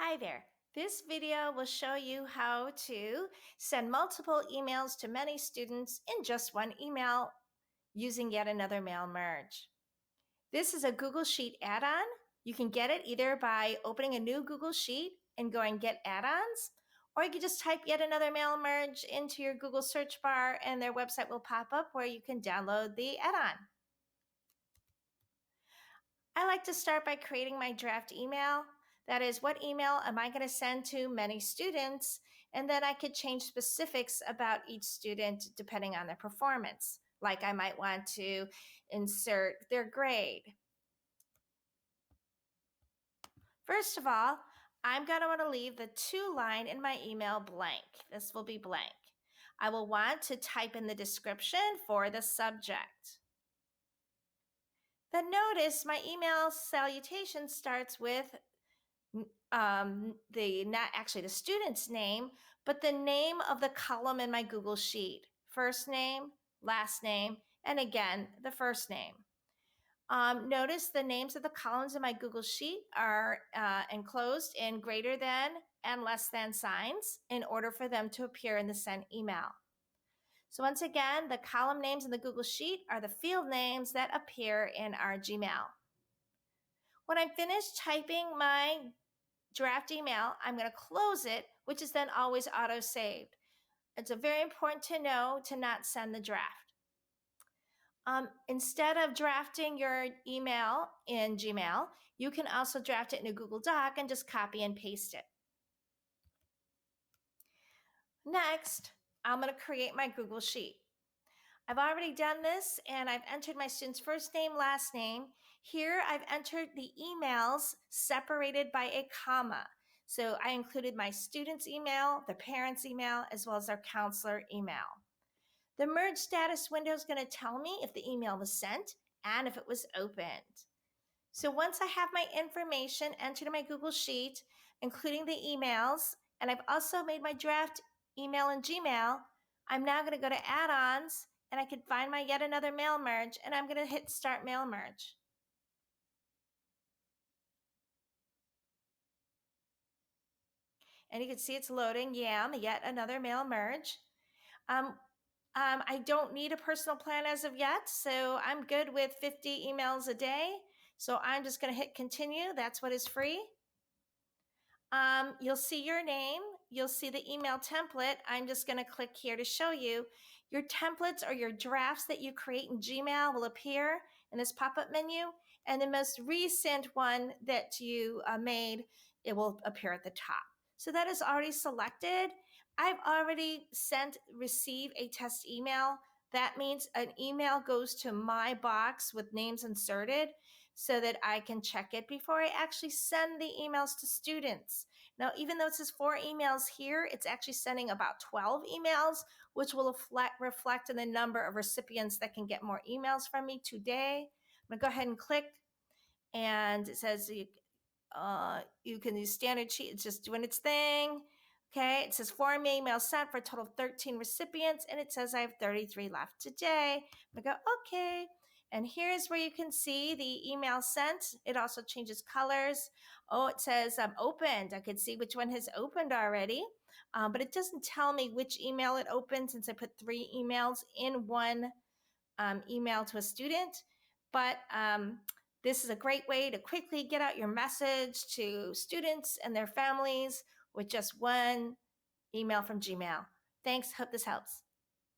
Hi there. This video will show you how to send multiple emails to many students in just one email using yet another mail merge. This is a Google Sheet add-on. You can get it either by opening a new Google Sheet and going get add-ons, or you can just type yet another mail merge into your Google search bar and their website will pop up where you can download the add-on. I like to start by creating my draft email. That is, what email am I going to send to many students? And then I could change specifics about each student depending on their performance. Like I might want to insert their grade. First of all, I'm going to want to leave the to line in my email blank. This will be blank. I will want to type in the description for the subject. Then notice my email salutation starts with not actually the student's name, but the name of the column in my Google Sheet. First name, last name, and again, the first name. Notice the names of the columns in my Google Sheet are enclosed in greater than and less than signs in order for them to appear in the sent email. So once again, the column names in the Google Sheet are the field names that appear in our Gmail. When I'm finished typing my draft email, I'm going to close it, which is then always auto-saved. It's very important to know to not send the draft. Instead of drafting your email in Gmail, you can also draft it in a Google Doc and just copy and paste it. Next, I'm going to create my Google Sheet. I've already done this and I've entered my student's first name, last name. Here I've entered the emails separated by a comma. So I included my student's email, the parent's email, as well as their counselor email. The merge status window is going to tell me if the email was sent and if it was opened. So once I have my information entered in my Google Sheet, including the emails, and I've also made my draft email in Gmail, I'm now going to go to add-ons and I can find my yet another mail merge, and I'm going to hit Start Mail Merge. And you can see it's loading YAMM, yet another mail merge. I don't need a personal plan as of yet, so I'm good with 50 emails a day. So I'm just going to hit Continue. That's what is free. You'll see your name. You'll see the email template. I'm just going to click here to show you. Your templates or your drafts that you create in Gmail will appear in this pop-up menu. And the most recent one that you made, it will appear at the top. So that is already selected. I've already receive a test email. That means an email goes to my box with names inserted so that I can check it before I actually send the emails to students. Now, even though it says 4 emails here, it's actually sending about 12 emails, which will reflect in the number of recipients that can get more emails from me today. I'm gonna go ahead and click, and it says you can use standard sheet. It's just doing its thing. Okay, it says 4 emails sent for a total of 13 recipients, and it says I have 33 left today. I'm gonna go, okay. And here's where you can see the email sent. It also changes colors. Oh, it says opened. I could see which one has opened already, but it doesn't tell me which email it opened since I put 3 emails in one email to a student. But this is a great way to quickly get out your message to students and their families with just one email from Gmail. Thanks. Hope this helps.